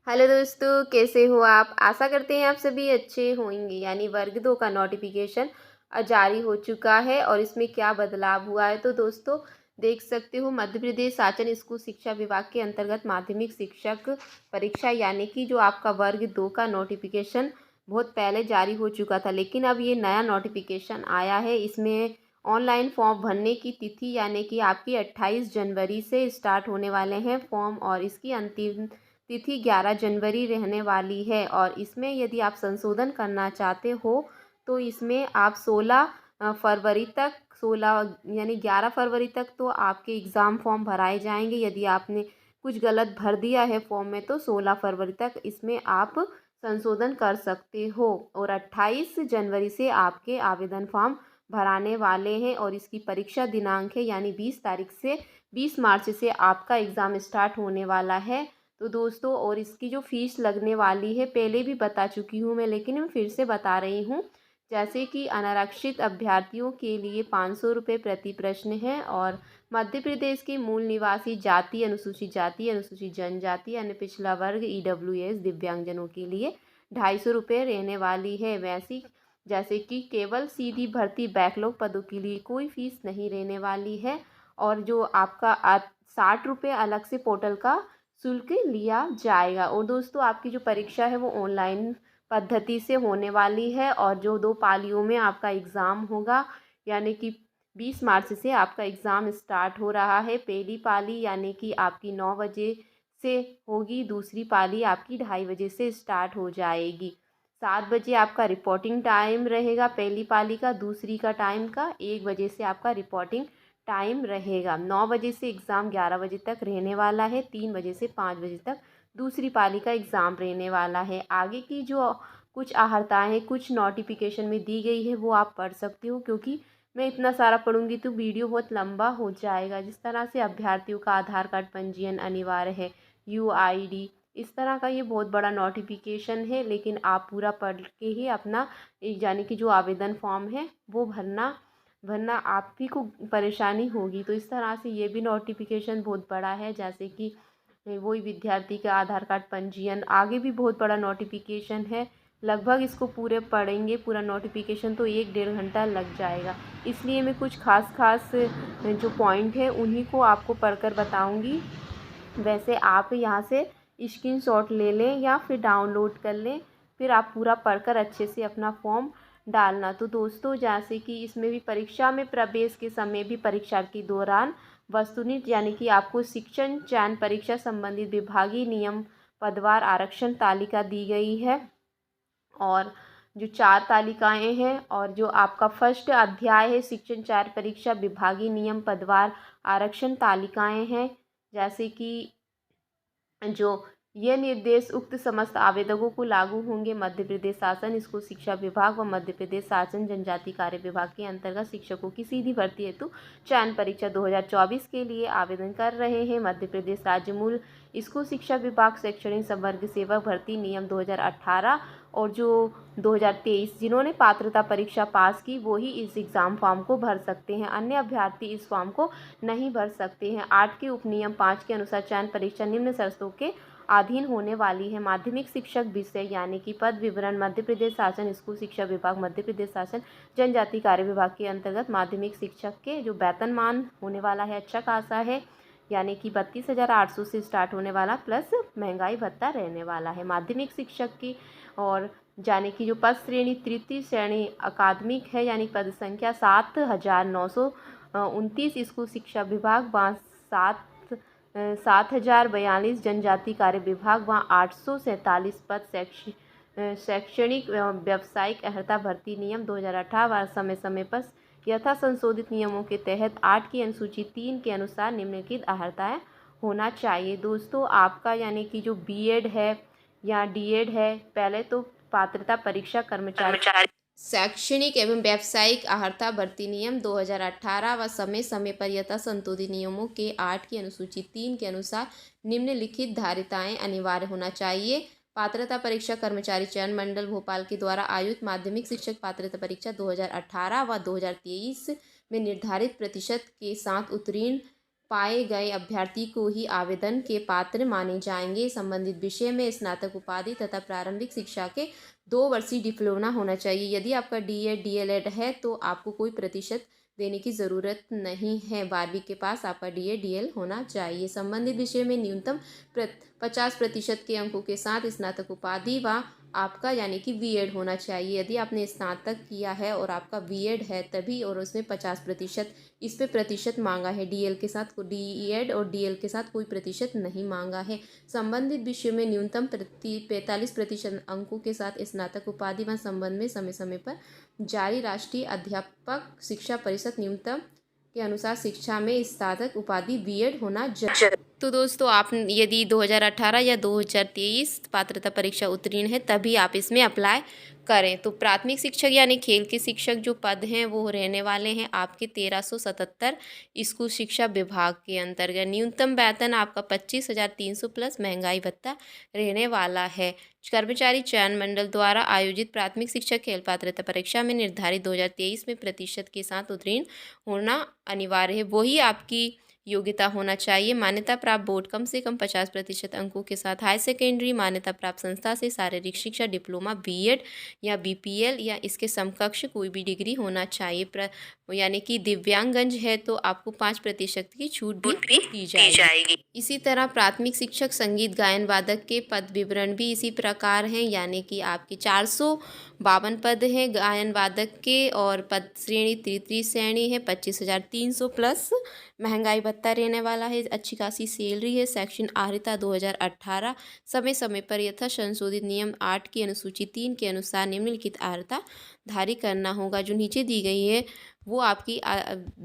Hello दोस्तों, कैसे हो आप? आशा करते हैं आप सभी अच्छे होंगे। यानी वर्ग 2 का नोटिफिकेशन जारी हो चुका है और इसमें क्या बदलाव हुआ है तो दोस्तों देख सकते हो। मध्य प्रदेश शासन स्कूल शिक्षा विभाग के अंतर्गत माध्यमिक शिक्षक परीक्षा यानी कि जो आपका वर्ग 2 का नोटिफिकेशन बहुत पहले जारी हो चुका था, लेकिन अब ये नया नोटिफिकेशन आया है। इसमें ऑनलाइन फॉर्म भरने की तिथि यानी कि आपकी 28 जनवरी से स्टार्ट होने वाले हैं फॉर्म, और इसकी अंतिम तिथि 11 जनवरी रहने वाली है। और इसमें यदि आप संशोधन करना चाहते हो तो इसमें आप 16 फरवरी तक 16 यानी 11 फरवरी तक तो आपके एग्ज़ाम फॉर्म भराए जाएंगे। यदि आपने कुछ गलत भर दिया है फॉर्म में तो 16 फरवरी तक इसमें आप संशोधन कर सकते हो। और 28 जनवरी से आपके आवेदन फॉर्म भराने वाले हैं और इसकी परीक्षा दिनांक है यानी 20 तारीख से 20 मार्च से आपका एग्ज़ाम स्टार्ट होने वाला है। तो दोस्तों, और इसकी जो फ़ीस लगने वाली है पहले भी बता चुकी हूँ मैं, लेकिन मैं फिर से बता रही हूँ। जैसे कि अनारक्षित अभ्यर्थियों के लिए 500 रुपये प्रति प्रश्न है, और मध्य प्रदेश के मूल निवासी जाति, अनुसूचित जनजाति, अन्य पिछड़ा वर्ग, EWS दिव्यांगजनों के लिए 250 रुपये रहने वाली है। वैसी जैसे कि केवल सीधी भर्ती बैकलॉग पदों के लिए कोई फ़ीस नहीं रहने वाली है। और जो आपका 60 रुपये अलग से पोर्टल का शुल्क लिया जाएगा। और दोस्तों, आपकी जो परीक्षा है वो ऑनलाइन पद्धति से होने वाली है और जो 2 पालियों में आपका एग्ज़ाम होगा, यानी कि 20 मार्च से आपका एग्ज़ाम स्टार्ट हो रहा है। पहली पाली यानी कि आपकी 9 बजे से होगी, दूसरी पाली आपकी 2:30 बजे से स्टार्ट हो जाएगी। 7 बजे आपका रिपोर्टिंग टाइम रहेगा पहली पाली का, दूसरी का टाइम का 1 बजे से आपका रिपोर्टिंग टाइम रहेगा। 9 बजे से एग्ज़ाम 11 बजे तक रहने वाला है, 3 बजे से 5 बजे तक दूसरी पाली का एग्ज़ाम रहने वाला है। आगे की जो कुछ आहर्ताएँ हैं, कुछ नोटिफिकेशन में दी गई है वो आप पढ़ सकते हो, क्योंकि मैं इतना सारा पढ़ूंगी तो वीडियो बहुत लंबा हो जाएगा। जिस तरह से अभ्यर्थियों का आधार कार्ड पंजीयन अनिवार्य है, UID, इस तरह का ये बहुत बड़ा नोटिफिकेशन है, लेकिन आप पूरा पढ़ के ही अपना यानी कि जो आवेदन फॉर्म है वो भरना, वरना आप ही को परेशानी होगी। तो इस तरह से ये भी नोटिफिकेशन बहुत बड़ा है। जैसे कि वही विद्यार्थी का आधार कार्ड पंजीयन, आगे भी बहुत बड़ा नोटिफिकेशन है। लगभग इसको पूरे पढ़ेंगे पूरा नोटिफिकेशन तो 1-1.5 घंटा लग जाएगा। इसलिए मैं कुछ खास खास जो पॉइंट है उन्हीं को आपको पढ़कर बताऊंगी। वैसे आप यहाँ से स्क्रीनशॉट ले लें या फिर डाउनलोड कर लें, फिर आप पूरा पढ़कर अच्छे से अपना फॉर्म डालना। तो दोस्तों, जैसे कि इसमें भी परीक्षा में प्रवेश के समय भी परीक्षा के दौरान वस्तुनिष्ठ यानी कि आपको शिक्षण चयन परीक्षा संबंधित विभागीय नियम पदवार आरक्षण तालिका दी गई है। और जो 4 तालिकाएं हैं और जो आपका फर्स्ट अध्याय है शिक्षण चयन परीक्षा विभागीय नियम पदवार आरक्षण तालिकाएं हैं। जैसे कि जो ये निर्देश उक्त समस्त आवेदकों को लागू होंगे। मध्य प्रदेश शासन स्कूल शिक्षा विभाग व मध्य प्रदेश शासन जनजाति कार्य विभाग के अंतर्गत शिक्षकों की सीधी भर्ती हेतु चयन परीक्षा 2024 के लिए आवेदन कर रहे हैं। मध्य प्रदेश राज्य मूल स्कूल शिक्षा विभाग शैक्षणिक संवर्ग सेवक भर्ती नियम 2018 और जो 2023 जिन्होंने पात्रता परीक्षा पास की वो ही इस एग्ज़ाम फॉर्म को भर सकते हैं, अन्य अभ्यर्थी इस फॉर्म को नहीं भर सकते हैं। 8 के उपनियम 5 के अनुसार चयन परीक्षा निम्न शर्तों के अधीन होने वाली है। माध्यमिक शिक्षक विषय यानी कि पद विवरण मध्य प्रदेश शासन स्कूल शिक्षा विभाग मध्य प्रदेश शासन जनजाति कार्य विभाग के अंतर्गत माध्यमिक शिक्षक के जो वेतनमान होने वाला है अच्छा खासा है, यानी कि 32,800 से स्टार्ट होने वाला प्लस महंगाई भत्ता रहने वाला है माध्यमिक शिक्षक की। और यानी कि जो पद श्रेणी तृतीय श्रेणी अकादमिक है यानी पद संख्या 7,929 स्कूल शिक्षा विभाग, वहाँ 7,042 जनजाति कार्य विभाग, वहाँ 847 पद शैक्षणिक व्यावसायिक अर्हता भर्ती नियम 2018 समय समय पर यथा संशोधित नियमों के तहत 8 की अनुसूची 3 के अनुसार निम्नलिखित अर्हताएं होना चाहिए। दोस्तों, आपका यानी कि जो BEd है या DEd है, पहले तो पात्रता परीक्षा कर्मचारी शैक्षणिक एवं व्यावसायिक अर्हता भर्ती नियम 2018 व समय समय पर यथा संशोधित नियमों के 8 की अनुसूची 3 के अनुसार निम्नलिखित धारिताएं अनिवार्य होना चाहिए। पात्रता परीक्षा कर्मचारी चयन मंडल भोपाल के द्वारा आयोजित माध्यमिक शिक्षक पात्रता परीक्षा 2018 व 2023 में निर्धारित प्रतिशत के साथ उत्तीर्ण पाए गए अभ्यर्थी को ही आवेदन के पात्र माने जाएंगे। संबंधित विषय में स्नातक उपाधि तथा प्रारंभिक शिक्षा के 2 वर्षीय डिप्लोमा होना चाहिए। यदि आपका DED DLED है तो आपको कोई प्रतिशत देने की ज़रूरत नहीं है। 12वीं के पास आपका DED DL होना चाहिए। संबंधित विषय में न्यूनतम 50% के अंकों के साथ स्नातक उपाधि व आपका यानी कि B.Ed होना चाहिए। यदि आपने स्नातक किया है और आपका B.Ed है तभी, और उसमें 50% इस पे प्रतिशत मांगा है। DL के साथ DED और DL के साथ कोई प्रतिशत नहीं मांगा है। संबंधित विषय में न्यूनतम 45% अंकों के साथ स्नातक उपाधि व संबंध में समय समय पर जारी राष्ट्रीय अध्यापक शिक्षा परिषद न्यूनतम के अनुसार शिक्षा में स्नातक उपाधि B.Ed होना जरूरी। तो दोस्तों, आप यदि 2018 या 2023 पात्रता परीक्षा उत्तीर्ण है तभी आप इसमें अप्लाई करें। तो प्राथमिक शिक्षक यानी खेल के शिक्षक जो पद हैं वो रहने वाले हैं आपके 1377 स्कूल शिक्षा विभाग के अंतर्गत। न्यूनतम वेतन आपका 25,300 प्लस महंगाई भत्ता रहने वाला है। कर्मचारी चयन मंडल द्वारा आयोजित प्राथमिक शिक्षक खेल पात्रता परीक्षा में निर्धारित 2023 में प्रतिशत के साथ उत्तीर्ण होना अनिवार्य है। वही आपकी योग्यता होना चाहिए। मान्यता प्राप्त बोर्ड कम से कम 50% अंकों के साथ हाई सेकेंडरी मान्यता प्राप्त संस्था से शारीरिक शिक्षा डिप्लोमा B.Ed या BPL या इसके समकक्ष कोई भी डिग्री होना चाहिए। यानी कि दिव्यांगजन है तो आपको 5% की छूट भी दी जाएगी। इसी तरह प्राथमिक शिक्षक संगीत गायन वादक के पद विवरण भी इसी प्रकार हैं। यानी कि आपके 452 पद हैं गायन वादक के, और पद श्रेणी तृतीय श्रेणी है। 25,300 प्लस महंगाई भत्ता रहने वाला है। अच्छी खासी सैलरी है। सेक्शन आर्हता 2018 समय समय पर यथा संशोधित नियम 8 की अनुसूची 3 के अनुसार निम्नलिखित आर्हता धारी करना होगा। जो नीचे दी गई है वो आपकी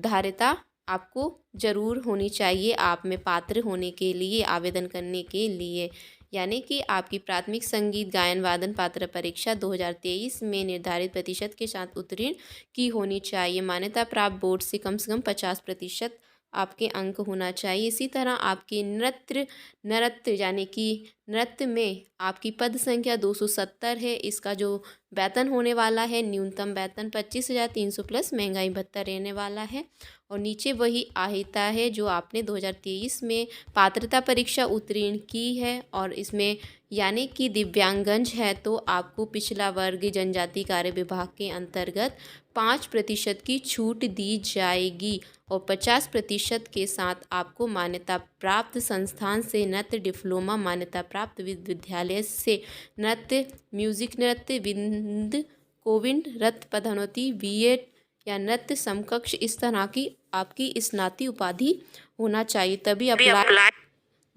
धारिता आपको जरूर होनी चाहिए आप में पात्र होने के लिए, आवेदन करने के लिए। यानी कि आपकी प्राथमिक संगीत गायन वादन पात्र परीक्षा 2023 में निर्धारित प्रतिशत के साथ उत्तीर्ण की होनी चाहिए। मान्यता प्राप्त बोर्ड से कम 50% आपके अंक होना चाहिए। इसी तरह आपकी नृत्य यानी कि नृत्य में आपकी पद संख्या 270 है। इसका जो वेतन होने वाला है न्यूनतम वेतन 25,300 प्लस महंगाई भत्ता रहने वाला है। और नीचे वही आहिता है जो आपने 2023 में पात्रता परीक्षा उत्तीर्ण की है, और इसमें यानी कि दिव्यांगजन है तो आपको पिछड़ा वर्ग जनजाति कार्य विभाग के अंतर्गत 5% की छूट दी जाएगी। और 50% के साथ आपको मान्यता प्राप्त संस्थान से नृत्य डिप्लोमा, मान्यता प्राप्त विद्यालय से नृत्य, म्यूजिक नृत्य, विंद कोविंद नृत्य पदोन्नति, B.Ed या नृत्य समकक्ष इस तरह की आपकी स्नातक उपाधि होना चाहिए तभी अप्लाई।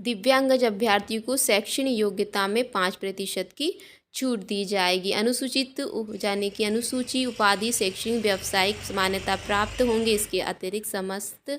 दिव्यांगज अभ्यर्थियों को शैक्षणिक योग्यता में 5% की छूट दी जाएगी। अनुसूचित यानी कि अनुसूची उपाधि शैक्षणिक व्यावसायिक मान्यता प्राप्त होंगे। इसके अतिरिक्त समस्त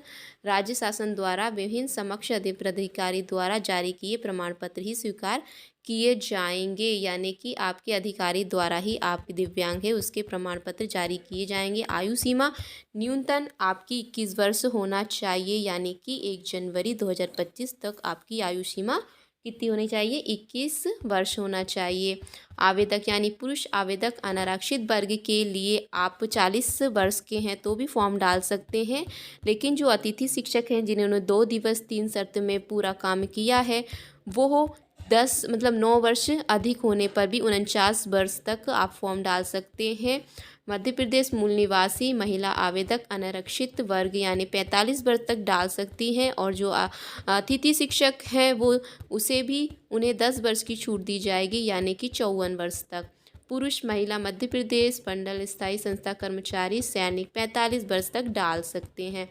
राज्य शासन द्वारा विभिन्न समक्ष प्राधिकारी द्वारा जारी किए प्रमाण पत्र ही स्वीकार किए जाएंगे। यानी कि आपके अधिकारी द्वारा ही आप दिव्यांग है उसके प्रमाण पत्र जारी किए जाएंगे। आयु सीमा न्यूनतम आपकी 21 वर्ष होना चाहिए। यानी कि 1 जनवरी 2025 तक आपकी आयु सीमा कितनी होनी चाहिए? 21 वर्ष होना चाहिए। आवेदक यानी पुरुष आवेदक अनारक्षित वर्ग के लिए आप 40 वर्ष के हैं तो भी फॉर्म डाल सकते हैं। लेकिन जो अतिथि शिक्षक हैं जिन्होंने 2 दिवस 3 शर्त में पूरा काम किया है वो 9 वर्ष अधिक होने पर भी 49 वर्ष तक आप फॉर्म डाल सकते हैं। मध्य प्रदेश मूल निवासी महिला आवेदक अनारक्षित वर्ग यानी 45 वर्ष तक डाल सकती हैं। और जो अतिथि शिक्षक हैं वो उसे भी उन्हें 10 वर्ष की छूट दी जाएगी यानी कि 54 वर्ष तक। पुरुष महिला मध्य प्रदेश मंडल स्थायी संस्था कर्मचारी सैनिक 45 वर्ष तक डाल सकते हैं।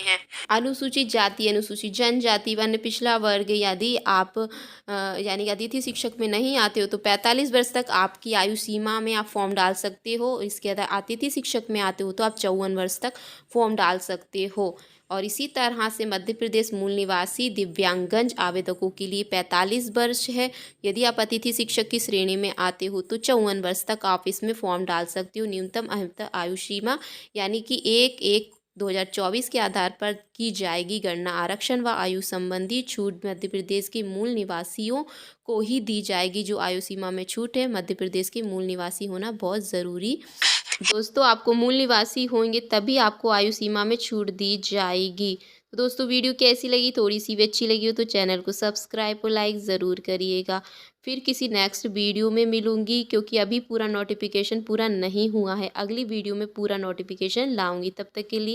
अनुसूचित जाति, अनुसूचित जनजाति, वन्य पिछड़ा वर्ग यदि आप यानी अतिथि शिक्षक में नहीं आते हो तो 45 वर्ष तक आपकी आयु सीमा में आप फॉर्म डाल सकते हो। इसके अलावा अतिथि शिक्षक में आते हो तो आप 54 वर्ष तक फॉर्म डाल सकते हो। और इसी तरह से मध्य प्रदेश मूल निवासी दिव्यांगजन आवेदकों के लिए 45 वर्ष है। यदि आप अतिथि शिक्षक की श्रेणी में आते हो तो 54 वर्ष तक आप इसमें फॉर्म डाल सकते हो। न्यूनतम आयु सीमा यानी कि 1/1/2024 के आधार पर की जाएगी गणना। आरक्षण व आयु संबंधी छूट मध्य प्रदेश के मूल निवासियों को ही दी जाएगी। जो आयु सीमा में छूट है मध्य प्रदेश के मूल निवासी होना बहुत ज़रूरी। दोस्तों, आपको मूल निवासी होंगे तभी आपको आयु सीमा में छूट दी जाएगी। तो दोस्तों वीडियो कैसी लगी, थोड़ी सी भी अच्छी लगी हो तो चैनल को सब्सक्राइब और लाइक ज़रूर करिएगा। फिर किसी नेक्स्ट वीडियो में मिलूँगी, क्योंकि अभी पूरा नोटिफिकेशन पूरा नहीं हुआ है। अगली वीडियो में पूरा नोटिफिकेशन लाऊँगी। तब तक के लिए